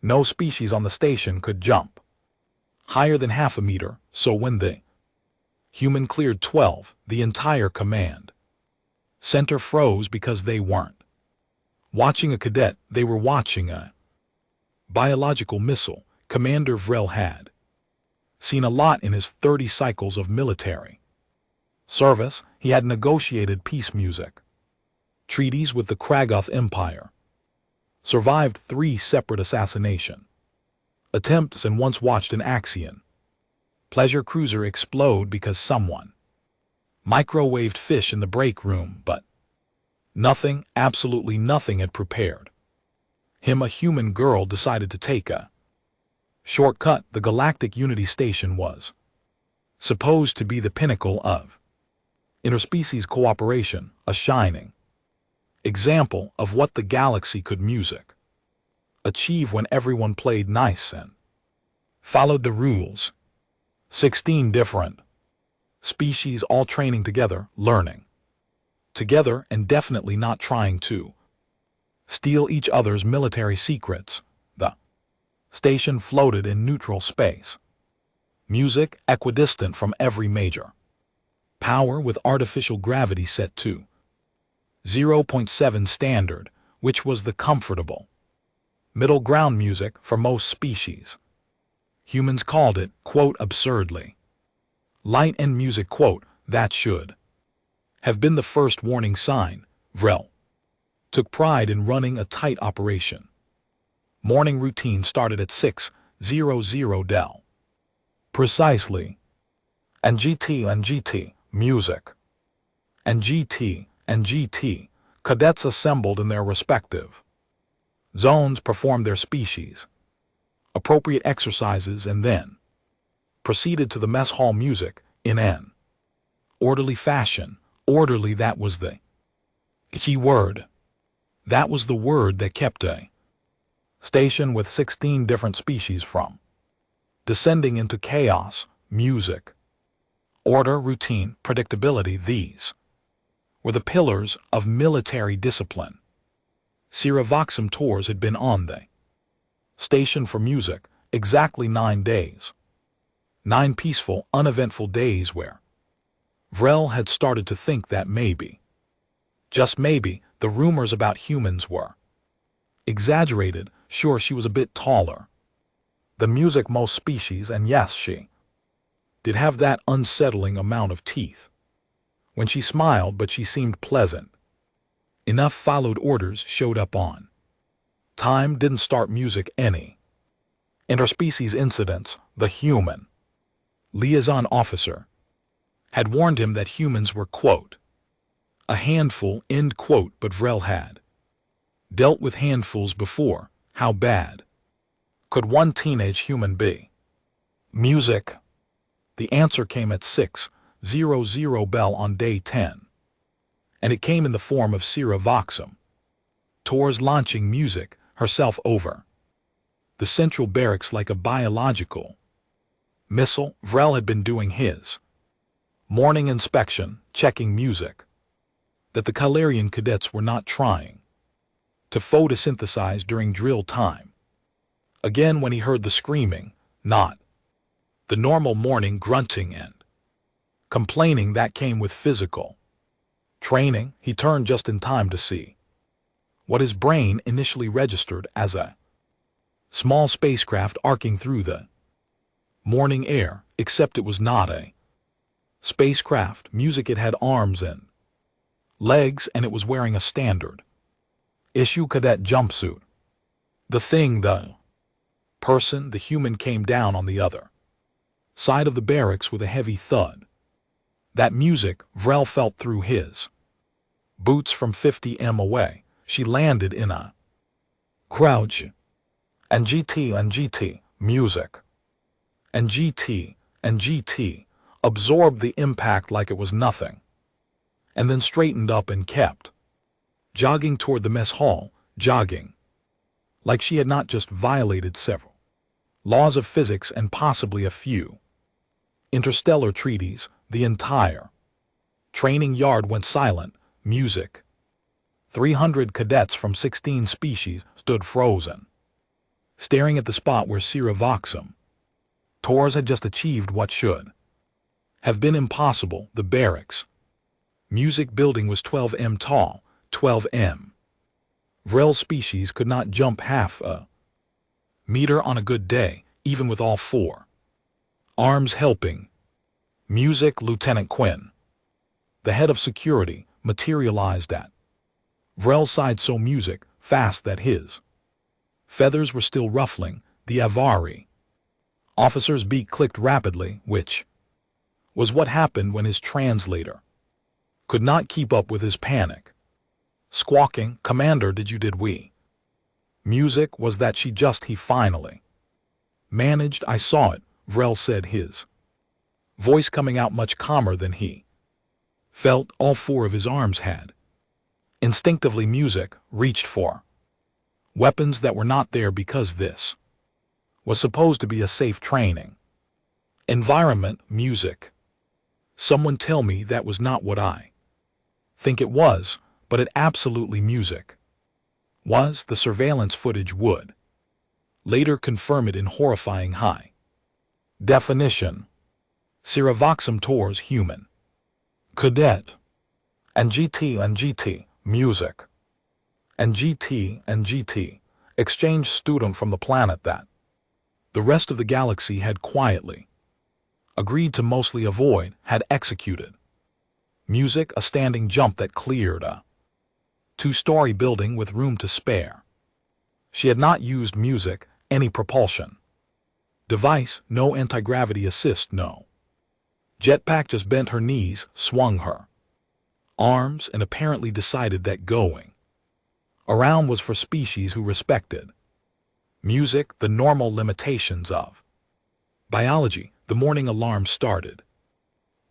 No species on the station could jump higher than half a meter, so when the human cleared 12, the entire command center froze because they weren't watching a cadet, they were watching a biological missile. Commander Vrel had seen a lot in his 30 cycles of military service. He had negotiated peace music treaties with the Kragoth Empire, survived 3 separate assassination attempts, and once watched an Axian pleasure cruiser explode because someone microwaved fish in the break room, but nothing, absolutely nothing had prepared him. A human girl decided to take a shortcut. The Galactic Unity Station was supposed to be the pinnacle of interspecies cooperation, a shining example of what the galaxy could achieve when everyone played nice and followed the rules. 16 different species all training together, learning together, and definitely not trying to steal each other's military secrets. The station floated in neutral space. Music equidistant from every major power, with artificial gravity set to 0.7 standard, which was the comfortable middle ground music for most species. Humans called it, quote, absurdly light and music, quote, that should have been the first warning sign. Vrel took pride in running a tight operation. Morning routine started at 6:00 Del. Precisely. And GT, music. And GT, cadets assembled in their respective zones, performed their species appropriate exercises, and then proceeded to the mess hall music in an orderly fashion. Orderly, that was the key word. That was the word that kept a station with 16 different species from descending into chaos. Music, order, routine, predictability, these were the pillars of military discipline. SciFiStories tours had been on the station for music exactly 9 days. 9 peaceful, uneventful days where Vrel had started to think that maybe, just maybe, the rumors about humans were exaggerated. Sure, she was a bit taller than music most species, and yes, she did have that unsettling amount of teeth when she smiled, but she seemed pleasant enough. Followed orders, showed up on time, didn't start music any interspecies incidents. The human liaison officer had warned him that humans were, quote, a handful, end quote, but Vrel had dealt with handfuls before. How bad could one teenage human be? Music. The answer came at 6:00 Bell on day 10, and it came in the form of SciFiStories tours, launching music herself over the central barracks like a biological missile. Vrel had been doing his morning inspection, checking music that the Calarian cadets were not trying to photosynthesize during drill time. Again, when he heard the screaming, not the normal morning grunting and complaining that came with physical training, he turned just in time to see what his brain initially registered as a small spacecraft arcing through the morning air, except it was not a spacecraft. Music, it had arms and legs, and it was wearing a standard issue cadet jumpsuit. The thing, the person, the human, came down on the other side of the barracks with a heavy thud. That music, Vrel felt through his boots from 50 m away. She landed in a crouch. And GT, music. And GT absorbed the impact like it was nothing, and then straightened up and kept jogging toward the mess hall, jogging like she had not just violated several laws of physics and possibly a few interstellar treaties. The entire training yard went silent. Music. 300 cadets from 16 species stood frozen, staring at the spot where SciFiStories had just achieved what should have been impossible, the Barracks. Music building was 12 m tall, 12 m. Vrel's species could not jump half a meter on a good day, even with all four arms helping. Music, Lieutenant Quinn, the head of security, materialized at Vrel's side so music fast that his feathers were still ruffling the Avari. Officer's beak clicked rapidly, which was what happened when his translator could not keep up with his panic. Squawking, "Commander, did we?" Music was that he finally managed. "I saw it," Vrel said, his voice coming out much calmer than he felt. All four of his arms had instinctively music reached for weapons that were not there because this was supposed to be a safe training environment. Music. Someone tell me that was not what I think it was, but it absolutely music was. The surveillance footage would later confirm it in horrifying high definition. SciFiStories human cadet and GT music and GT exchange student from the planet that the rest of the galaxy had quietly agreed to mostly avoid had executed. Music, a standing jump that cleared a two-story building with room to spare. She had not used music, any propulsion device, no anti-gravity assist, no jetpack, just bent her knees, swung her arms, and apparently decided that going around was for species who respected music, the normal limitations of biology. The morning alarm started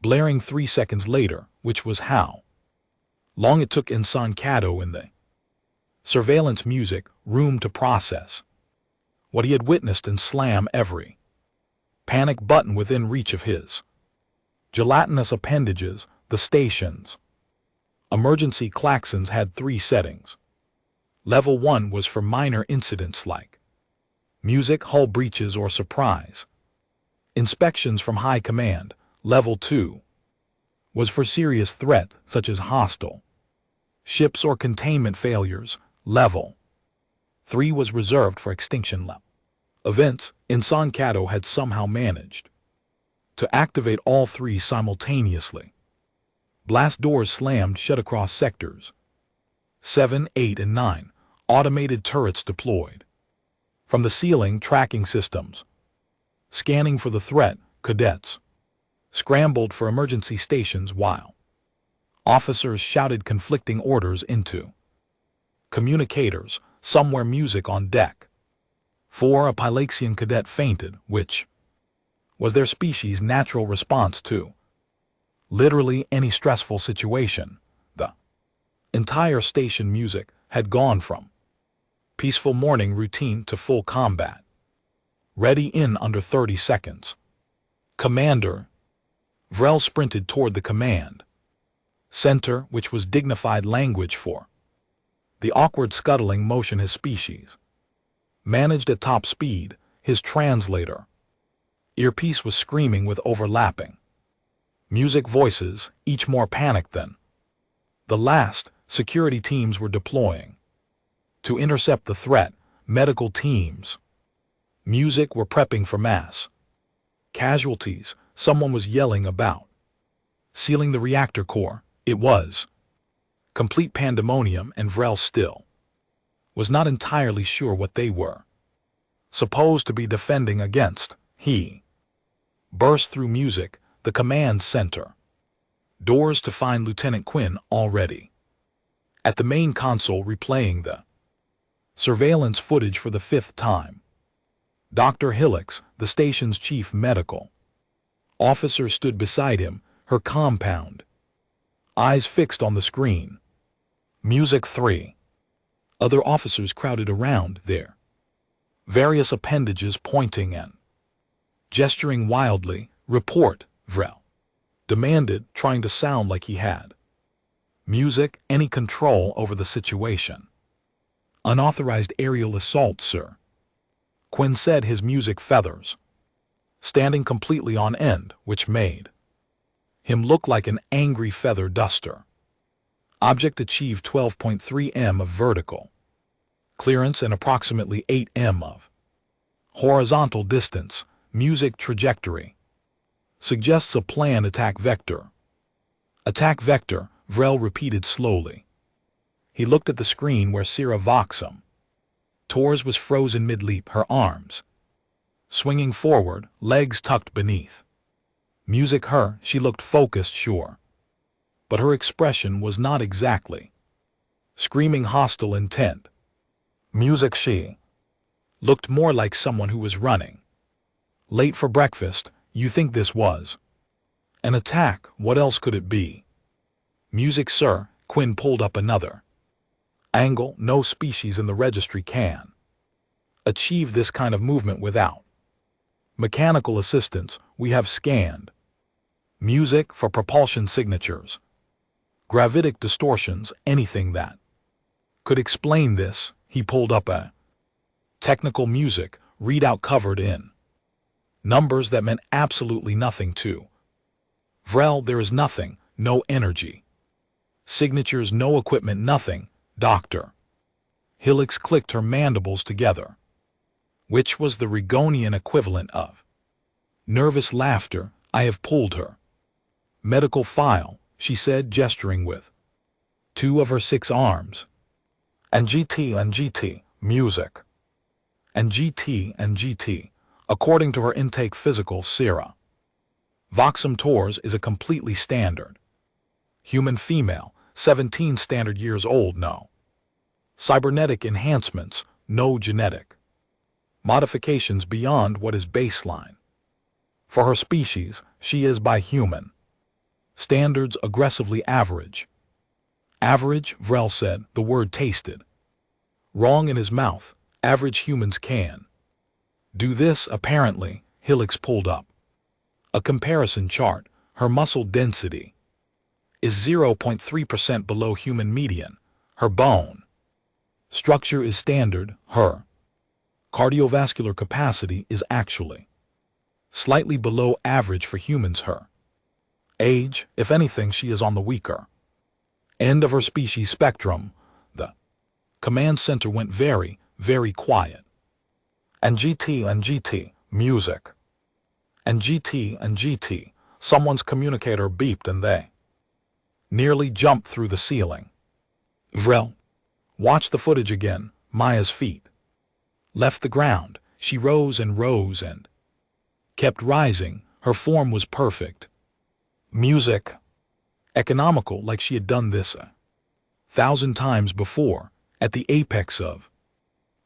blaring 3 seconds later, which was how long it took Insan Cato in the surveillance music room to process what he had witnessed and slam every panic button within reach of his gelatinous appendages. The station's emergency klaxons had 3 settings. Level 1 was for minor incidents like music, hull breaches, or surprise inspections from high command. Level 2 was for serious threat, such as hostile ships or containment failures. Level 3 was reserved for extinction level events. Insan Cato had somehow managed to activate all 3 simultaneously. Blast doors slammed shut across sectors 7, 8, and 9. Automated turrets deployed from the ceiling. Tracking systems scanning for the threat. Cadets scrambled for emergency stations while officers shouted conflicting orders into communicators. Somewhere music on deck 4. A Pylaxian cadet fainted, which was their species' natural response to literally any stressful situation. The entire station music had gone from peaceful morning routine to full combat ready in under 30 seconds. "Commander." Vrel sprinted toward the command center, which was dignified language for the awkward scuttling motion his species managed at top speed. His translator earpiece was screaming with overlapping music voices, each more panicked than the last. Security teams were deploying to intercept the threat. Medical teams music were prepping for mass casualties. Someone was yelling about sealing the reactor core. It was complete pandemonium, and Vrel still was not entirely sure what they were supposed to be defending against. He burst through music, the command center doors, to find Lieutenant Quinn already at the main console replaying the surveillance footage for the 5th time. Dr. Hillix, the station's chief medical officer, stood beside him, her compound eyes fixed on the screen. Music 3. Other officers crowded around, their various appendages pointing and gesturing wildly. "Report," Vrel demanded, trying to sound like he had music, any control over the situation. "Unauthorized aerial assault, sir." Quinn said, his music feathers standing completely on end, which made him look like an angry feather duster. Object achieved 12.3 m of vertical clearance and approximately 8 m of horizontal distance. Music trajectory suggests a planned attack vector. Attack vector, Vrel repeated slowly. He looked at the screen where Sira Voxum Tors was frozen mid-leap, her arms swinging forward, legs tucked beneath. Music her, she looked focused, sure. But her expression was not exactly screaming hostile intent. Music she looked more like someone who was running late for breakfast. You think this was an attack? What else could it be? Music, sir. Quinn pulled up another angle. No species in the registry can achieve this kind of movement without mechanical assistance. We have scanned music for propulsion signatures, gravitic distortions, anything that could explain this. He pulled up a technical music readout covered in numbers that meant absolutely nothing to Vrel. There is nothing, no energy signatures, no equipment, nothing. Dr. Hillix clicked her mandibles together, which was the Rigonian equivalent of nervous laughter. I have pulled her medical file, she said, gesturing with 2 of her 6 arms. And GT, music. And GT, according to her intake physical, Sira Voxum Tors is a completely standard human female, 17 standard years old, no cybernetic enhancements, no genetic modifications beyond what is baseline. For her species, she is by human standards aggressively average. Average, Vrel said, the word tasted wrong in his mouth. Average humans can do this, apparently. Hillix pulled up a comparison chart. Her muscle density is 0.3% below human median. Her bone structure is standard. Her cardiovascular capacity is actually slightly below average for humans. Her age, if anything, she is on the weaker end of her species spectrum. The command center went very, very quiet. And GT, music. And GT, someone's communicator beeped and they nearly jumped through the ceiling. Vrel watched the footage again. Maya's feet left the ground. She rose and kept rising. Her form was perfect. Music, economical, like she had done this 1,000 times before. At the apex of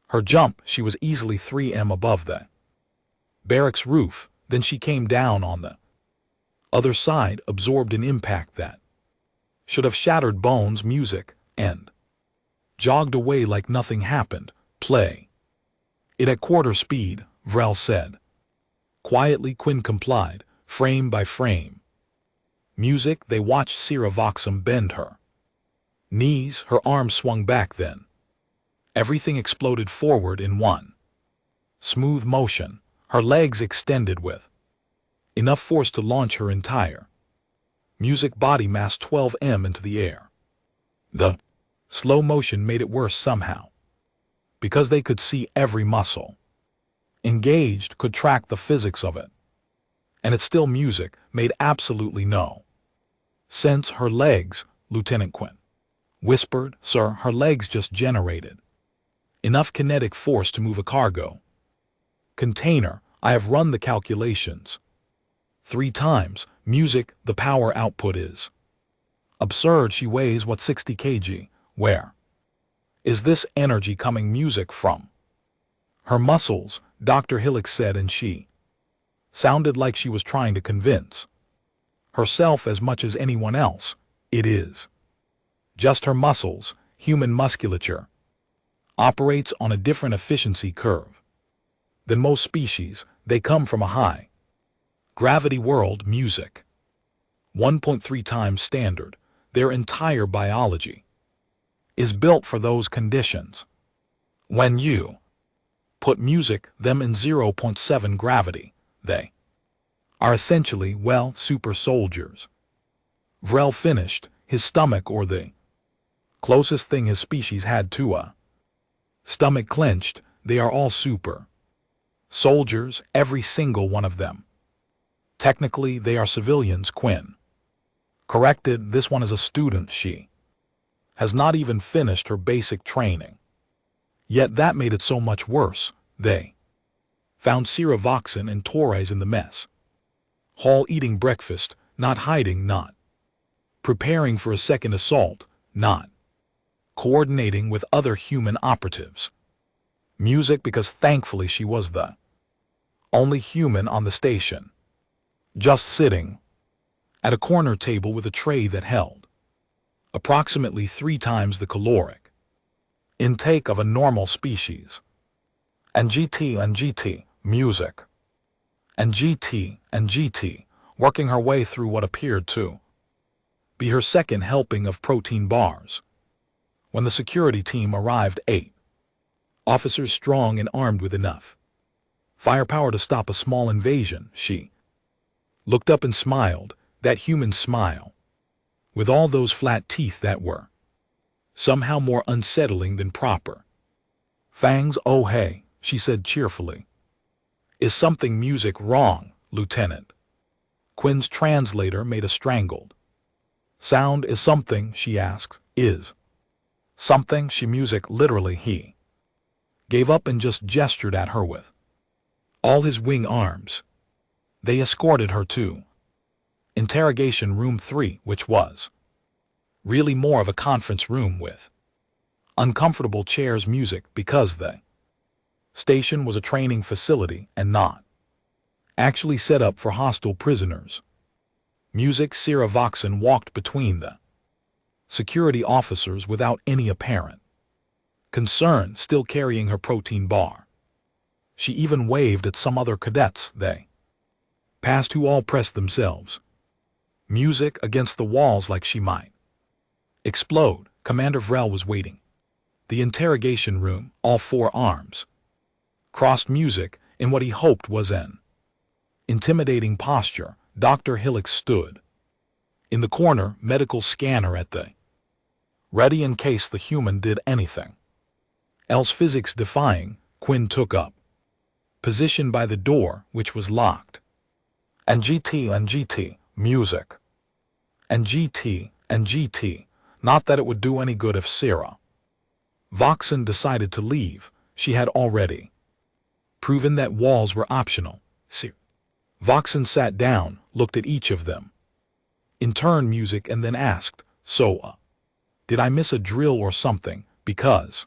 her jump, she was easily 3 m above the barracks roof. Then she came down on the other side, absorbed an impact that should have shattered bones. Music, and jogged away like nothing happened. Play it at quarter speed, Vrel said. Quietly, Quinn complied, frame by frame. Music, they watched Sira Voxum bend her knees. Her arms swung back then. Everything exploded forward in one smooth motion. Her legs extended with enough force to launch her entire music body mass 12 m into the air. The slow motion made it worse somehow, because they could see every muscle engaged, could track the physics of it. And it's still music, made absolutely no sense. Her legs, Lieutenant Quinn whispered, sir, her legs just generated enough kinetic force to move a cargo container. I have run the calculations 3 times. Music, the power output is absurd. She weighs, what, 60 kg? Where is this energy coming? Music, from her muscles, Dr. Hillix said, and she sounded like she was trying to convince herself as much as anyone else. It is just her muscles. Human musculature operates on a different efficiency curve than most species. They come from a high gravity world. Music, 1.3 times standard. Their entire biology is built for those conditions. When you Put music them in 0.7 gravity. They are essentially, well, super soldiers. Vrel finished, his stomach or the closest thing his species had to a stomach clenched. They are all super soldiers, every single one of them. Technically, they are civilians, Quinn corrected. This one is a student. She has not even finished her basic training. Yet that made it so much worse. They found Siravoxin and Torres in the mess hall eating breakfast, not hiding, not preparing for a second assault, not coordinating with other human operatives. Music because thankfully she was the only human on the station. Just sitting at a corner table with a tray that held approximately 3 times the caloric intake of a normal species. And GT, music. And GT, working her way through what appeared to be her second helping of protein bars. When the security team arrived, 8 officers strong and armed with enough firepower to stop a small invasion, she looked up and smiled, that human smile, with all those flat teeth that were somehow more unsettling than proper fangs. Oh hey, she said cheerfully. Is something music wrong, Lieutenant? Quinn's translator made a strangled sound. Is something, she asked, is something, she music literally. He gave up and just gestured at her with all his wing arms. They escorted her to interrogation room 3, which was really more of a conference room with uncomfortable chairs. Music because the station was a training facility and not actually set up for hostile prisoners. Music. Siravoxin walked between the security officers without any apparent concern, still carrying her protein bar. She even waved at some other cadets they passed who all pressed themselves music against the walls like she might explode. Commander Vrel was waiting the interrogation room, all 4 arms crossed. Music in what he hoped was an intimidating posture. Dr. Hillock stood in the corner, medical scanner at the ready in case the human did anything else physics defying. Quinn took up position by the door, which was locked. And GT, music. And GT, not that it would do any good if Sarah Voxen decided to leave. She had already proven that walls were optional. Voxen sat down, looked at each of them in turn, music, and then asked, so, did I miss a drill or something? Because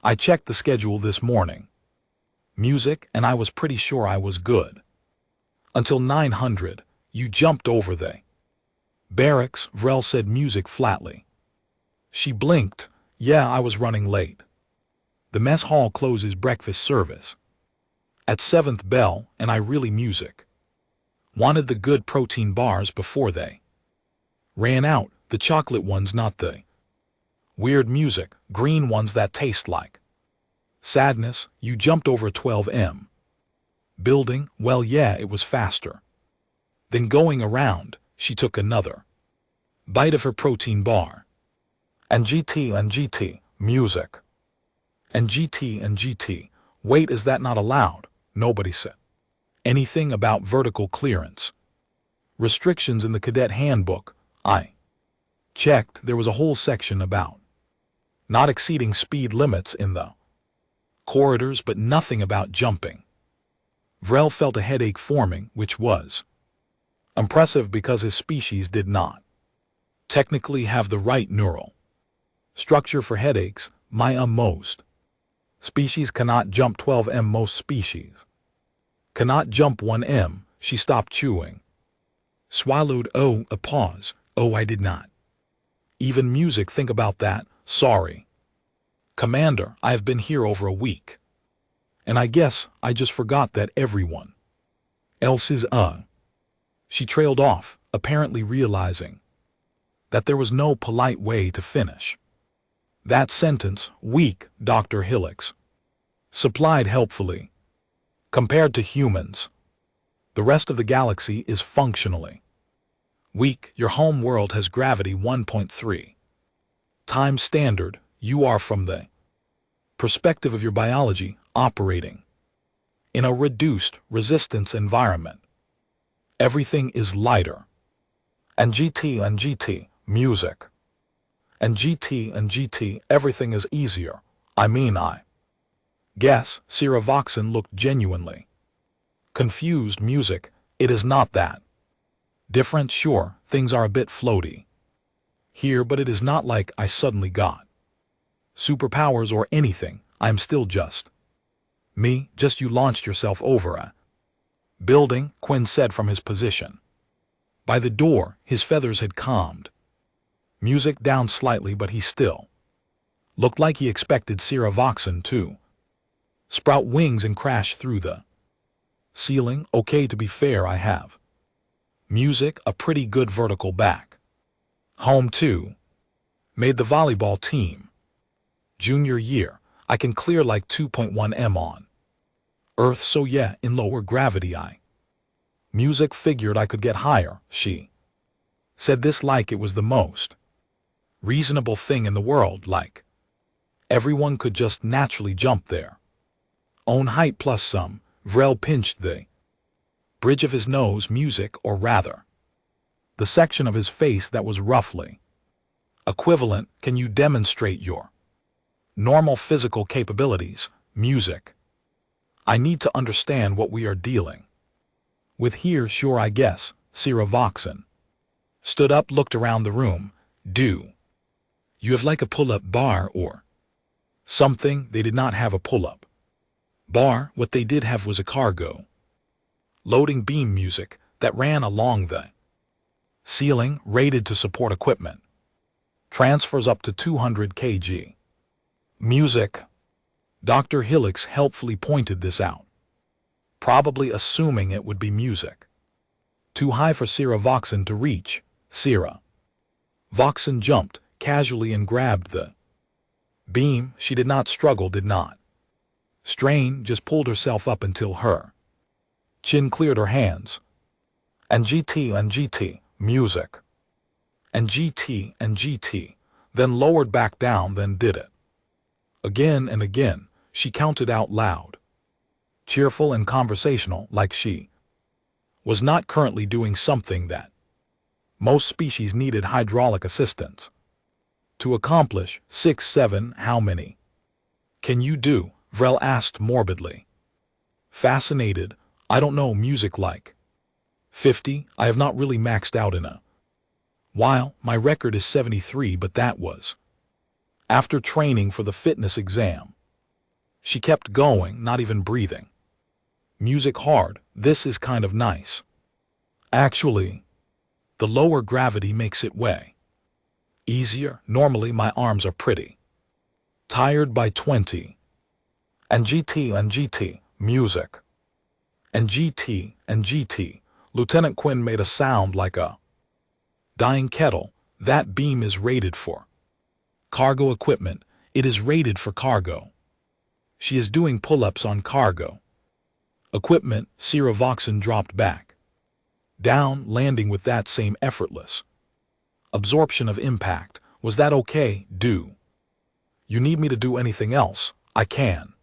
I checked the schedule this morning. Music, and I was pretty sure I was good. Until 900, you jumped over the barracks, Vrel said. Music flatly. She blinked. Yeah, I was running late. The mess hall closes breakfast service at 7th bell, and I really music wanted the good protein bars before they ran out, the chocolate ones, not the weird music, green ones that taste like sadness. You jumped over 12M building. Well, yeah, it was faster. Then going around, she took another bite of her protein bar. And GT, music. And GT, wait, is that not allowed? Nobody said anything about vertical clearance restrictions in the cadet handbook. I checked, there was a whole section about not exceeding speed limits in the corridors, but nothing about jumping. Vrel felt a headache forming, which was impressive because his species did not technically have the right neural structure for headaches. Most species cannot jump 12M. Most species cannot jump 1M. She stopped chewing. Swallowed. Oh, a pause. Oh, I did not even music think about that. Sorry, Commander, I have been here over a week. And I guess I just forgot that everyone else is, She trailed off, apparently realizing that there was no polite way to finish that sentence. Weak, Dr. Hillocks Supplied helpfully. Compared to humans, the rest of the galaxy is functionally weak. Your home world has gravity 1.3 times standard. You are, from the perspective of your biology, operating in a reduced resistance environment. Everything is lighter. And GT, music. And GT, everything is easier. I guess. Siravoxin looked genuinely confused. Music, it is not that different. Sure, things are a bit floaty here, but it is not like I suddenly got superpowers or anything. I'm still just me. Just you launched yourself over a building, Quinn said from his position by the door. His feathers had calmed music down slightly, but he still looked like he expected Siravoxin to sprout wings and crash through the ceiling. Okay, to be fair, I have music, a pretty good vertical back home too. Made the volleyball team junior year. I can clear like 2.1 m on Earth, so yeah, in lower gravity music figured I could get higher. She said this like it was the most reasonable thing in the world, like everyone could just naturally jump there. Own height plus some. Vrel pinched the bridge of his nose. Music, or rather, the section of his face that was roughly equivalent. Can you demonstrate your normal physical capabilities? Music, I need to understand what we are dealing with here. Sure, I guess. Siravoxin stood up, looked around the room. Do you have like a pull-up bar or something? They did not have a pull-up bar. What they did have was a cargo loading beam. Music that ran along the ceiling, rated to support equipment transfers up to 200 kg. Music, Dr. Helix helpfully pointed this out, probably assuming it would be music too high for Siravoxin to reach. Siravoxin jumped casually and grabbed the beam. She did not struggle, did not strain, just pulled herself up until her chin cleared her hands. And GT, music. And GT, then lowered back down, then did it again and again. She counted out loud, cheerful and conversational, like she was not currently doing something that most species needed hydraulic assistance to accomplish. 6, 7, how many can you do? Vrel asked morbidly. Fascinated, I don't know. Music, like 50. I have not really maxed out in a while. My record is 73, but that was after training for the fitness exam. She kept going, not even breathing. Music, hard. This is kind of nice. Actually, the lower gravity makes it way easier. Normally my arms are pretty tired by 20. And GT, music. And GT, Lieutenant Quinn made a sound like a dying kettle. That beam is rated for cargo equipment. It is rated for cargo. She is doing pull-ups on cargo equipment. Siravoxin dropped back down, landing with that same effortless absorption of impact. Was that okay? Do you need me to do anything else? I can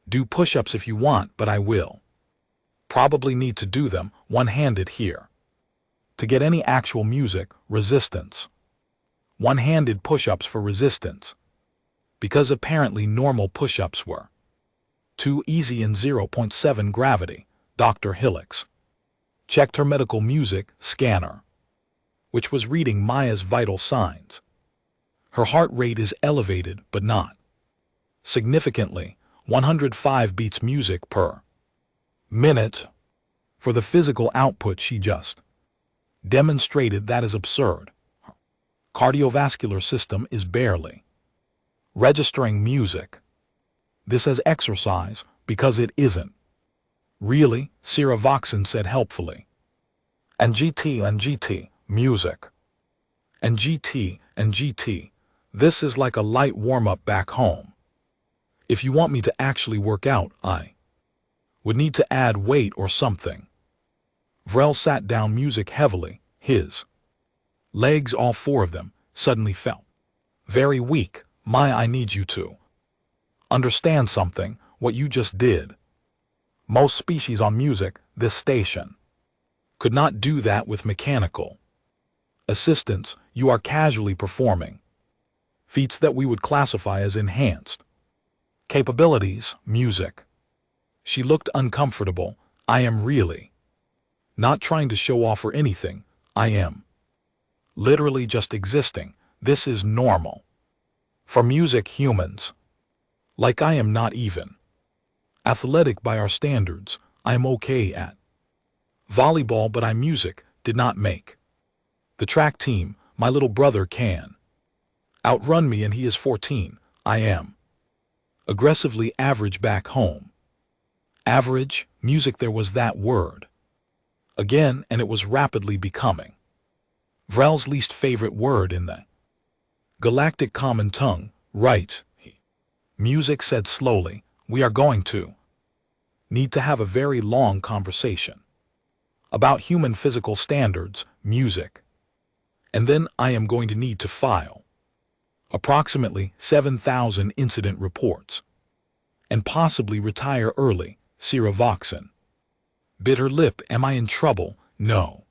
do push-ups if you want, but I will probably need to do them one-handed here to get any actual music resistance. One-handed push-ups for resistance, because apparently normal push-ups were too easy in 0.7 gravity. Dr. Helix checked her medical music scanner, which was reading Maya's vital signs. Her heart rate is elevated, but not significantly. 105 beats music per minute. For the physical output she just demonstrated, that is absurd. Her cardiovascular system is barely registering music. This as exercise, because it isn't really, Siravoxin said helpfully. And GT, music. And GT, this is like a light warm-up back home. If you want me to actually work out, I would need to add weight or something. Vrel sat down music heavily. His legs, all four of them, suddenly felt very weak. I need you to understand something, what you just did. Most species on music, this station, could not do that with mechanical assistance. You are casually performing feats that we would classify as enhanced capabilities. Music. She looked uncomfortable. I am really not trying to show off or anything. I am literally just existing. This is normal. For music humans, like I am not even athletic by our standards. I am okay at volleyball, but I music did not make the track team. My little brother can outrun me and he is 14. I am aggressively average back home. Average, music, there was that word again, and it was rapidly becoming Vrel's least favorite word in the galactic common tongue. Right, music said slowly, we are going to need to have a very long conversation about human physical standards, music. And then I am going to need to file approximately 7,000 incident reports and possibly retire early. Voxen bit her lip. Am I in trouble? No,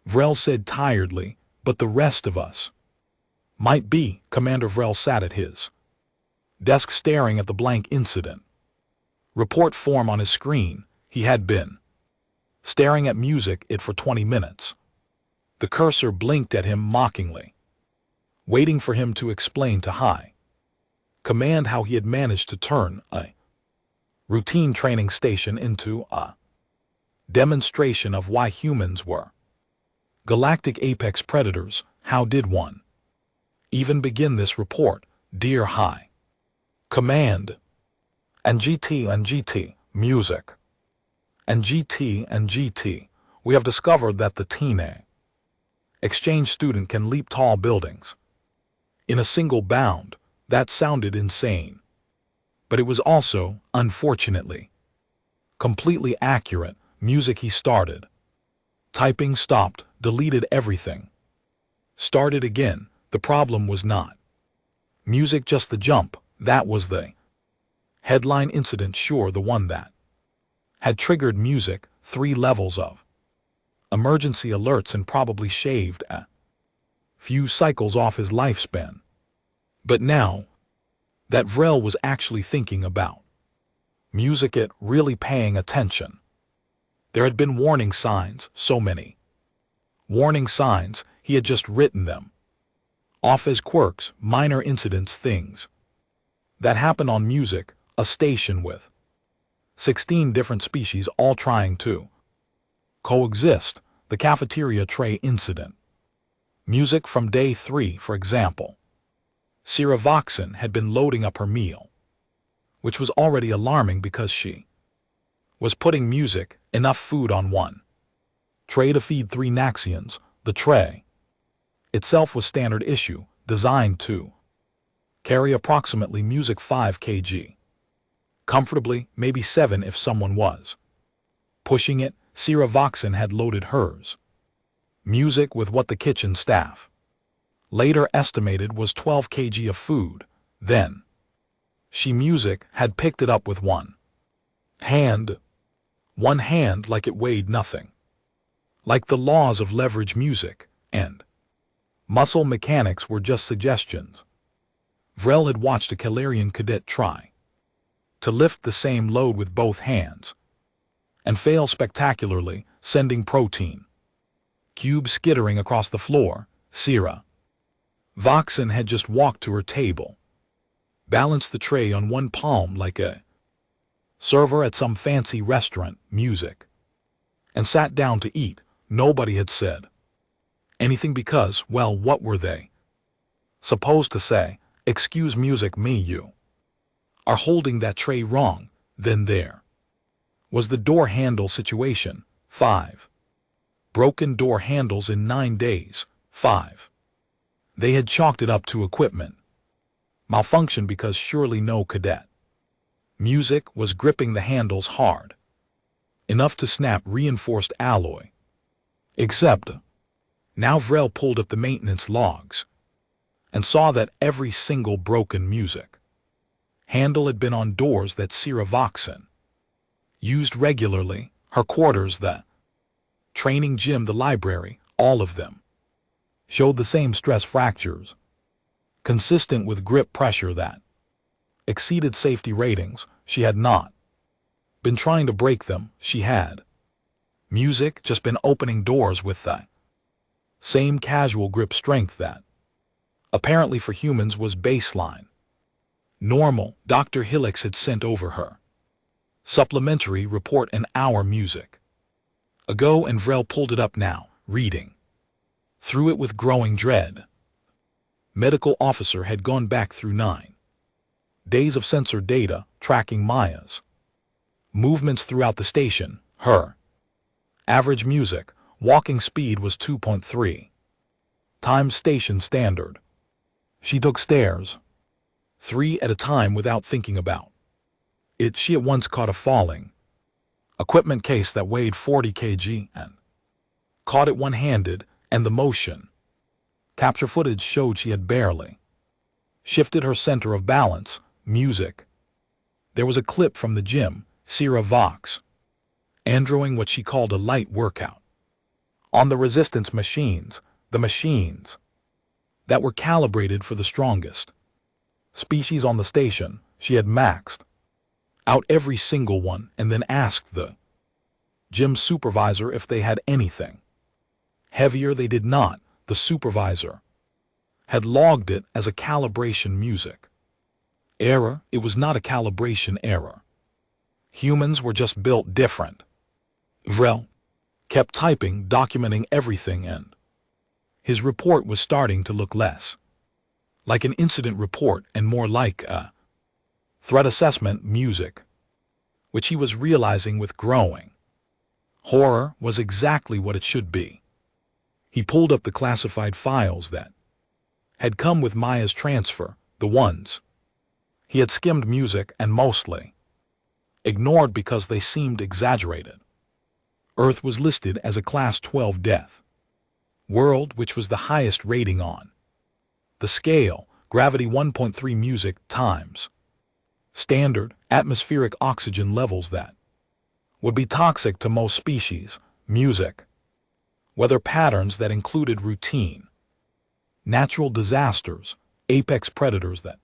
Vrel said tiredly, but the rest of us might be. Commander Vrel sat at his desk staring at the blank incident report form on his screen. He had been staring at music it for 20 minutes. The cursor blinked at him mockingly, waiting for him to explain to High Command how he had managed to turn a routine training station into a demonstration of why humans were galactic apex predators. How did one even begin this report, dear High Command? And GT, music. And GT, we have discovered that the teen exchange student can leap tall buildings in a single bound. That sounded insane. But it was also, unfortunately, completely accurate. Music. He started typing, stopped, deleted everything, started again. The problem was not music, just the jump. That was the headline incident, sure, the one that had triggered music. 3 levels of emergency alerts and probably shaved a few cycles off his lifespan. But now that Vrel was actually thinking about music, it really paying attention. There had been warning signs, so many warning signs. He had just written them off as quirks, minor incidents, things that happen on music, a station with 16 different species all trying to coexist. The cafeteria tray incident. Music from day 3, for example. Voxen had been loading up her meal, which was already alarming because she was putting music, enough food on one tray to feed 3 Naxians. The tray itself was standard issue, designed to carry approximately music 5 kg. Comfortably, maybe 7 if someone was pushing it. Voxen had loaded hers music with what the kitchen staff later estimated was 12 kg of food. Then she music had picked it up with one hand, like it weighed nothing. Like the laws of leverage, music and muscle mechanics were just suggestions. Vrel had watched a Calarian cadet try to lift the same load with both hands and fail spectacularly, sending protein cubes skittering across the floor. Voxen had just walked to her table, balanced the tray on one palm like a server at some fancy restaurant, music, and sat down to eat. Nobody had said anything because, well, what were they supposed to say? Excuse music, me, you are holding that tray wrong. Then there was the door handle situation. 5 broken door handles in 9 days. 5 they had chalked it up to equipment malfunction because surely no cadet Music was gripping the handles hard, enough to snap reinforced alloy. Except, now Vrel pulled up the maintenance logs and saw that every single broken music handle had been on doors that SciFiStories used regularly, her quarters, the training gym, the library, all of them showed the same stress fractures, consistent with grip pressure that exceeded safety ratings. She had not been trying to break them, she had. Music just been opening doors with the same casual grip strength that, apparently for humans, was baseline. Normal. Dr. Hillix had sent over her supplementary report an hour music ago, and Vrel pulled it up now, reading through it with growing dread. Medical officer had gone back through 9 days of sensor data, tracking Maya's movements throughout the station. Her average music walking speed was 2.3 times station standard. She took stairs 3 at a time without thinking about it. She at once caught a falling equipment case that weighed 40 kg and caught it one-handed, and the motion capture footage showed she had barely shifted her center of balance. Music. There was a clip from the gym, SciFiStories androing what she called a light workout on the resistance machines, the machines that were calibrated for the strongest species on the station. She had maxed out every single one and then asked the gym supervisor if they had anything heavier. They did not. The supervisor had logged it as a calibration music error. It was not a calibration error. Humans were just built different. Vrel kept typing, documenting everything, and his report was starting to look less like an incident report and more like a threat assessment. Music, which he was realizing with growing horror, was exactly what it should be. He pulled up the classified files that had come with Maya's transfer, the ones he had skimmed music and mostly ignored because they seemed exaggerated. Earth was listed as a Class 12 death world, which was the highest rating on the scale. Gravity 1.3 music times standard atmospheric oxygen levels that would be toxic to most species. Music. Weather patterns that included routine natural disasters, apex predators that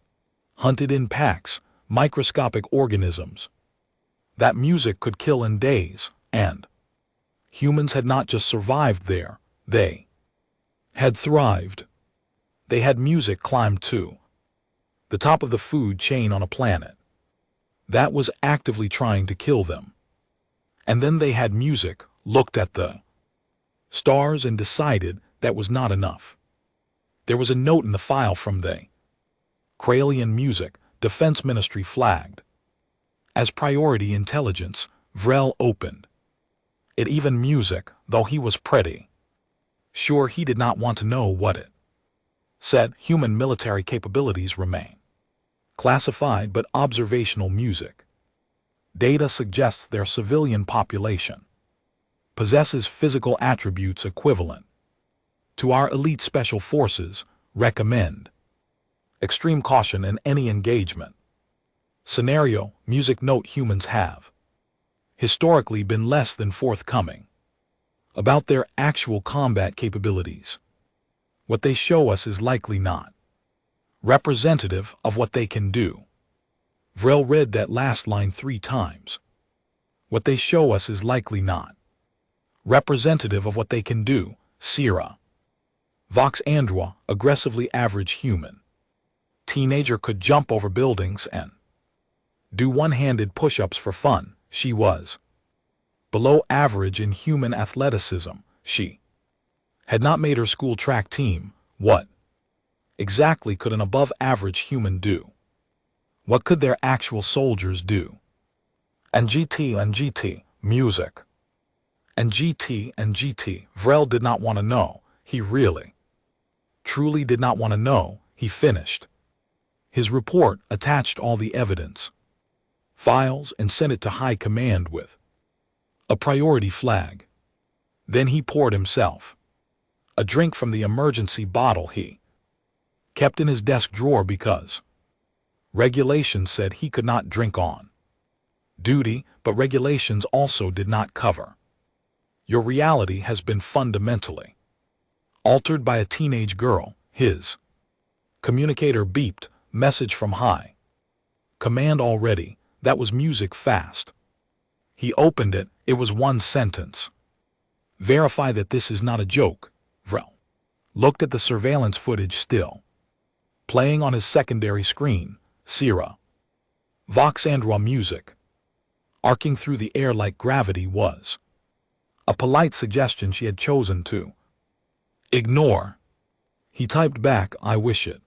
hunted in packs, microscopic organisms that music could kill in days, and humans had not just survived there, they had thrived. They had music climb to the top of the food chain on a planet that was actively trying to kill them. And then they had music, looked at the stars and decided that was not enough. There was a note in the file from the Kralian music, Defense Ministry flagged as priority intelligence. Vrel opened it. Even music, though he was pretty sure he did not want to know what it said. Human military capabilities remain classified, but observational music data suggests their civilian population possesses physical attributes equivalent to our elite special forces. Recommend extreme caution in any engagement scenario. Music note: humans have historically been less than forthcoming about their actual combat capabilities. What they show us is likely not representative of what they can do. Vrel read that last line 3 times. What they show us is likely not representative of what they can do. Sierra Vox Android, aggressively average human teenager, could jump over buildings and do one-handed push-ups for fun. She was below average in human athleticism. She had not made her school track team. What exactly could an above-average human do? What could their actual soldiers do? And GT, music. And GT. Vrel did not want to know. He really, truly did not want to know. He finished his report, attached all the evidence files, and sent it to High Command with a priority flag. Then he poured himself a drink from the emergency bottle he kept in his desk drawer because regulations said he could not drink on duty, but regulations also did not cover your reality has been fundamentally altered by a teenage girl. His communicator beeped, message from High Command already. That was music fast. He opened it. It was one sentence. Verify that this is not a joke. Vrel looked at the surveillance footage still playing on his secondary screen. Sierra Vox and raw music arcing through the air like gravity was a polite suggestion she had chosen to ignore. He typed back, I wish it.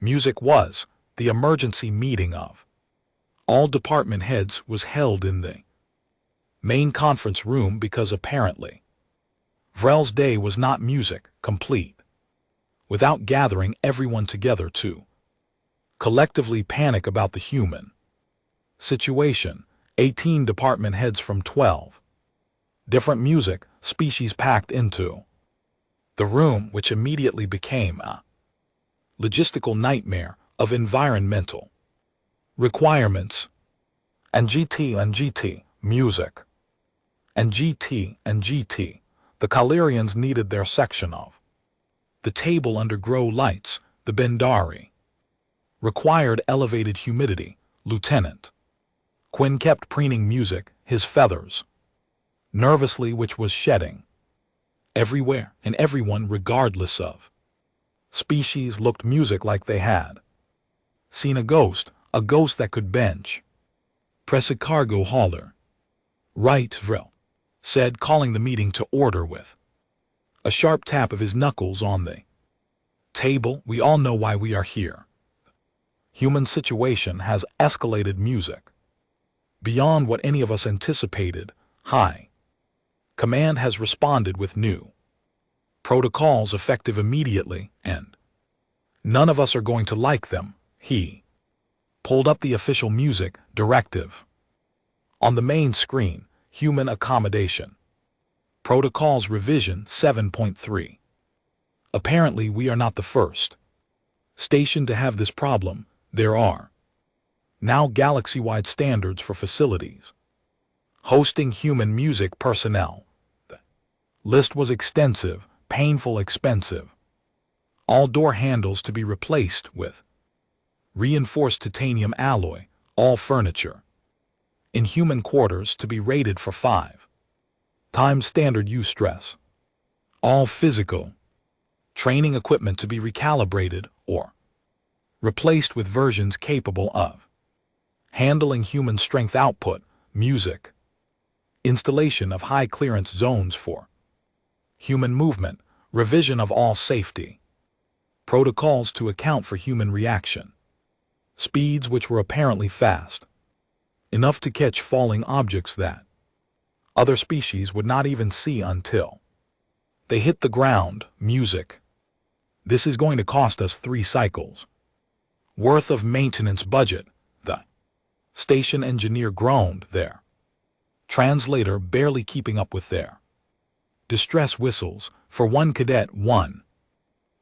Music was the emergency meeting of all department heads was held in the main conference room because apparently Vrel's day was not music complete without gathering everyone together to collectively panic about the human situation. 18 department heads from 12 different music species packed into the room, which immediately became a logistical nightmare of environmental requirements and GT music and GT. The Kalirians needed their section of the table under grow lights. The Bendari required elevated humidity. Lieutenant Quinn kept preening music, his feathers nervously, which was shedding everywhere, and everyone, regardless of species, looked music like they had seen a ghost that could bench press a cargo hauler. Right, Vrel said, calling the meeting to order with a sharp tap of his knuckles on the table. We all know why we are here. Human situation has escalated music beyond what any of us anticipated. High Command has responded with new protocols effective immediately, and none of us are going to like them. He pulled up the official music directive on the main screen. Human accommodation protocols revision 7.3. Apparently we are not the first station to have this problem. There are now galaxy-wide standards for facilities hosting human music personnel. The list was extensive, painful, expensive. All door handles to be replaced with reinforced titanium alloy, all furniture in human quarters to be rated for 5 times standard use stress, all physical training equipment to be recalibrated or replaced with versions capable of handling human strength output. Music installation of high clearance zones for human movement, revision of all safety protocols to account for human reaction speeds, which were apparently fast enough to catch falling objects that other species would not even see until they hit the ground. Music. This is going to cost us 3 cycles worth of maintenance budget. The station engineer groaned, their translator barely keeping up with their distress whistles. For one cadet, one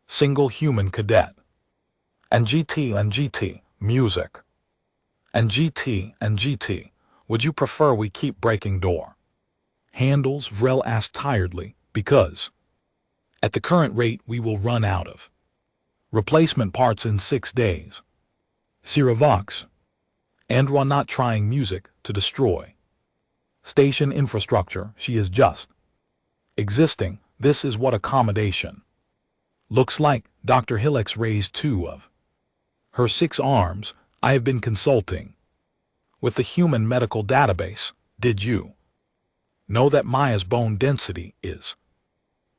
single human cadet. And GT music. And GT, would you prefer we keep breaking door handles? Vrel asked tiredly, because at the current rate we will run out of replacement parts in 6 days. Sierra Vox and we're not trying music to destroy station infrastructure. She is just existing. This is what accommodation looks like. Dr. Hillex raised 2 of her 6 arms. I have been consulting with the human medical database. Did you know that Maya's bone density is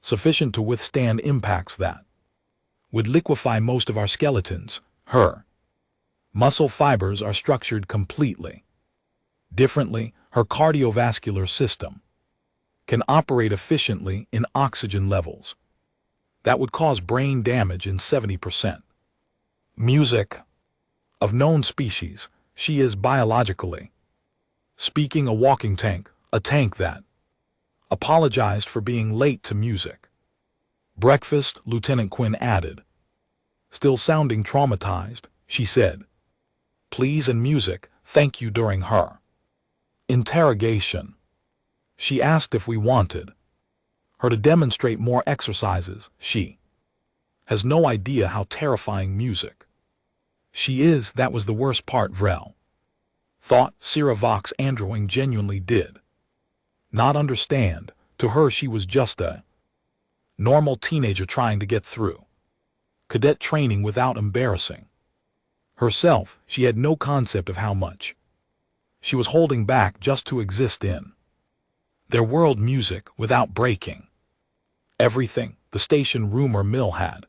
sufficient to withstand impacts that would liquefy most of our skeletons? Her muscle fibers are structured completely differently. Her cardiovascular system can operate efficiently in oxygen levels that would cause brain damage in 70% music of known species. She is biologically speaking a walking tank, a tank that apologized for being late to music. Breakfast, Lieutenant Quinn added. Still sounding traumatized, she said. Please and music, thank you during her interrogation. She asked if we wanted her to demonstrate more exercises. She has no idea how terrifying music she is. That was the worst part. Vrel thought Sarah Vox Androing genuinely did not understand. To her she was just a normal teenager trying to get through cadet training without embarrassing herself. She had no concept of how much she was holding back just to exist in their world. Music without breaking everything. The station rumor mill had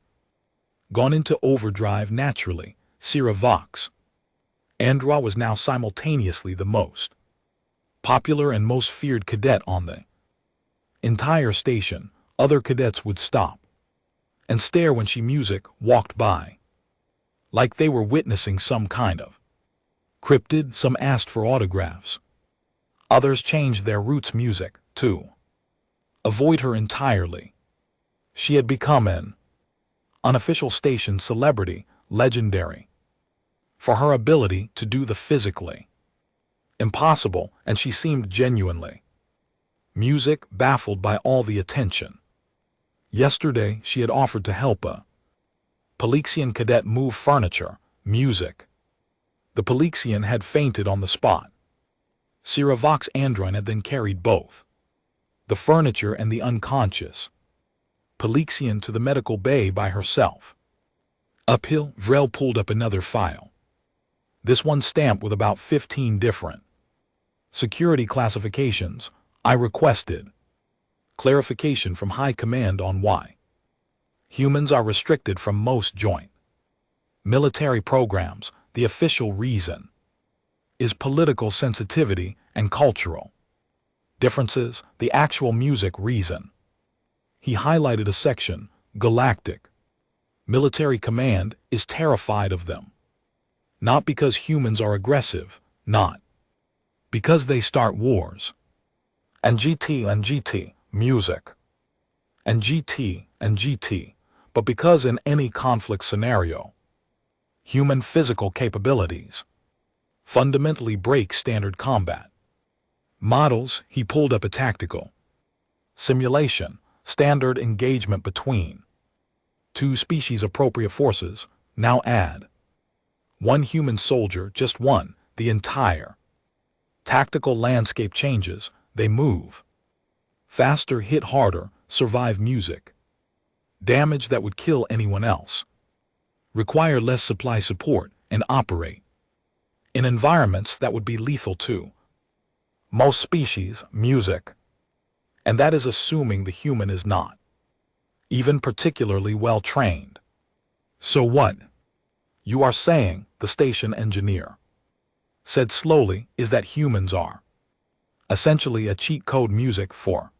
gone into overdrive naturally. Sarah Vox Andra was now simultaneously the most popular and most feared cadet on the entire station. Other cadets would stop and stare when she music walked by, like they were witnessing some kind of cryptid. Some asked for autographs. Others changed their routes music to avoid her entirely. She had become an unofficial station celebrity, legendary for her ability to do the physically impossible, and she seemed genuinely music baffled by all the attention. Yesterday she had offered to help a Palexian cadet move furniture. Music. The Palexian had fainted on the spot. Sarah Vox Andron had then carried both the furniture and the unconscious Palexian to the medical bay by herself. Uphill, Vrel pulled up another file. This one stamped with about 15 different security classifications. I requested clarification from High Command on why humans are restricted from most joint military programs. The official reason is political sensitivity and cultural differences. The actual music reason. He highlighted a section. Galactic Military Command is terrified of them. Not because humans are aggressive, not because they start wars. And GT, music. And GT, but because in any conflict scenario, human physical capabilities fundamentally break standard combat models. He pulled up a tactical simulation, standard engagement between two species appropriate forces. Now add one human soldier, just one. The entire tactical landscape changes. They move faster, hit harder, survive music. Damage that would kill anyone else. Require less supply support and operate in environments that would be lethal to most species. Music. And that is assuming the human is not even particularly well trained. So what you are saying, the station engineer said slowly, is that humans are essentially a cheat code music for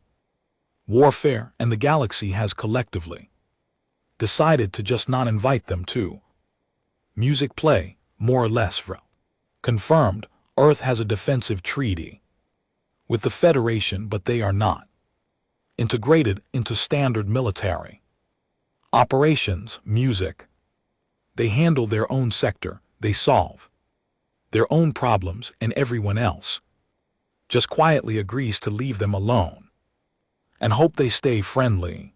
warfare, and the galaxy has collectively decided to just not invite them to music play, more or less. Confirmed, Earth has a defensive treaty with the Federation, but they are not integrated into standard military operations. Music. They handle their own sector, they solve their own problems, and everyone else just quietly agrees to leave them alone and hope they stay friendly.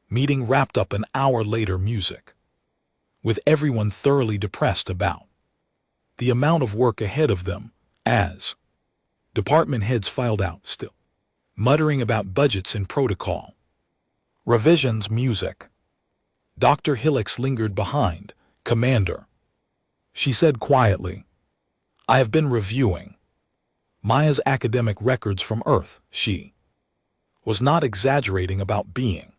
Meeting wrapped up an hour later. Music. With everyone thoroughly depressed about the amount of work ahead of them, as department heads filed out, still muttering about budgets and protocol revisions. Music. Dr. Hillix lingered behind. Commander, she said quietly, I have been reviewing Maya's academic records from Earth. She was not exaggerating about being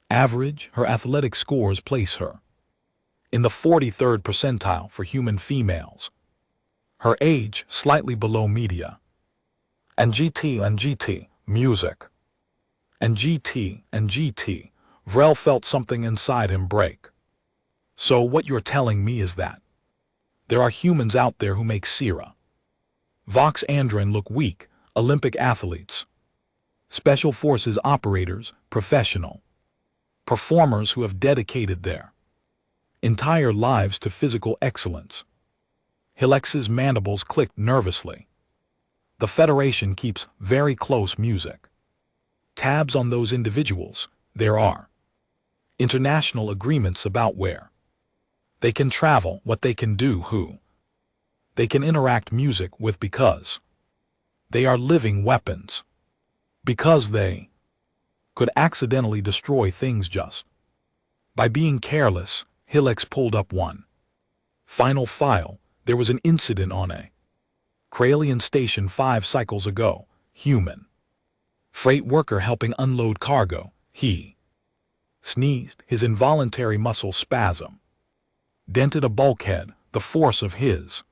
average. Her athletic scores place her in the 43rd percentile for human females. Her age slightly below media. And GT, music. And GT, Vrel felt something inside him break. So what you're telling me is that There are humans out there who make Sira. Vox Andron look weak, Olympic athletes. Special Forces operators, professional. Performers who have dedicated their entire lives to physical excellence. Hilex's mandibles clicked nervously. The Federation keeps very close music. Tabs on those individuals. There are international agreements about where they can travel, what they can do, who they can interact music with, because they are living weapons. Because they could accidentally destroy things just by being careless. Hilex pulled up one final file. There was an incident on a Kralian station 5 cycles ago. Human freight worker helping unload cargo. He sneezed. His involuntary muscle spasm dented a bulkhead. The force of his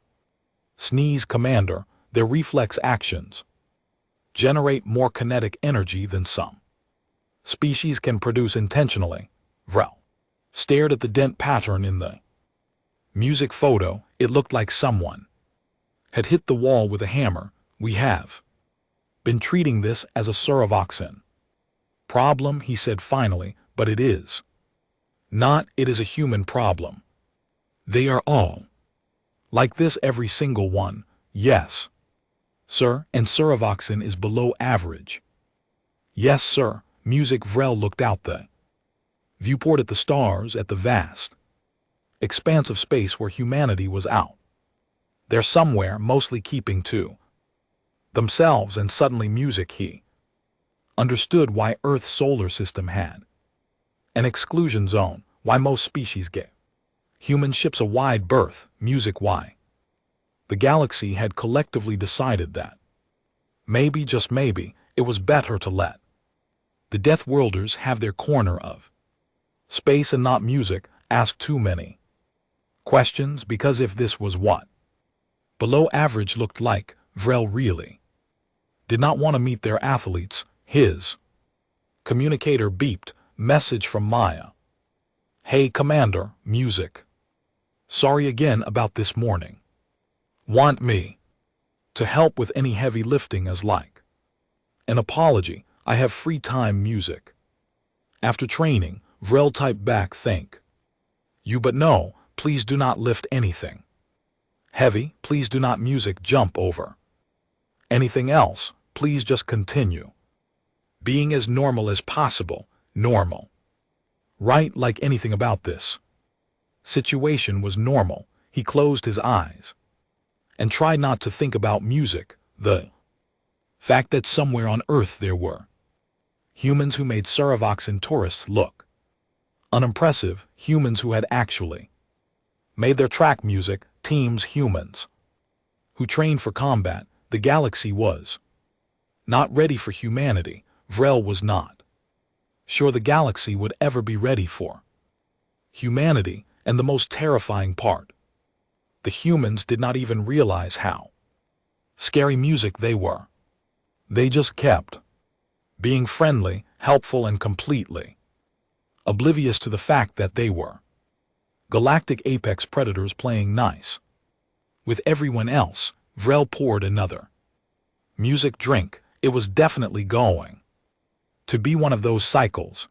sneeze. Commander, their reflex actions generate more kinetic energy than some species can produce intentionally. Vrel stared at the dent pattern in the music photo. It looked like someone had hit the wall with a hammer. We have been treating this as a Suravoxin problem, he said finally, but it is not. It is a human problem. They are all like this, every single one. Yes, sir, and Suravoxin is below average. Yes, sir. Music. Vrel looked out the viewport at the stars, at the vast expanse of space where humanity was out there somewhere, mostly keeping to themselves, and suddenly music. He understood why Earth's solar system had an exclusion zone, why most species gave human ships a wide berth. Music. Why the galaxy had collectively decided that maybe, just maybe, it was better to let the Death Worlders have their corner of space and not music ask too many questions, because if this was what below average looked like, Vrel really did not want to meet their athletes. His communicator beeped. Message from Maya. Hey, Commander, music. Sorry again about this morning. Want me to help with any heavy lifting as like an apology? I have free time. Music. After training, Vrel typed back, thank you, but no, please do not lift anything heavy. Please do not. Music. Jump over anything else. Please just continue being as normal as possible. Normal. Right, like anything about this situation was normal. He closed his eyes and tried not to think about music. The fact that somewhere on Earth there were humans who made Suravoxin tourists look unimpressive, humans who had actually made their track music, teams, humans who trained for combat. The galaxy was not ready for humanity. Vrel was not sure the galaxy would ever be ready for humanity, and the most terrifying part, the humans did not even realize how scary music they were. They just kept being friendly, helpful, and completely oblivious to the fact that they were galactic apex predators playing nice with everyone else. Vrel poured another music drink. It was definitely going to be one of those cycles.